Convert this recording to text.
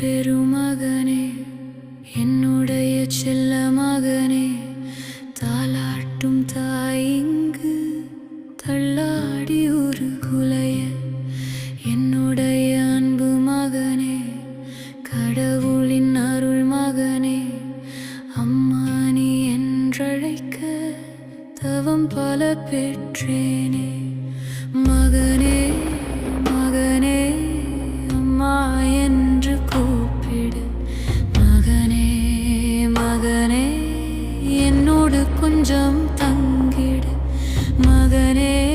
பெருமகனே, என்னுடைய செல்ல மகனே, தாலாட்டும் தாயிங்கு தள்ளாடி ஒரு குலைய, என்னுடைய அன்பு மகனே, கடவுளின் அருள் மகனே, அம்மா நீ என்றழைக்க தவம் பல பெற்றேனே. மகனே மகனே அம்மா என்று கூப்பிடு. மகனே மகனே என்னோடு கொஞ்சம் தங்கிடு. மகனே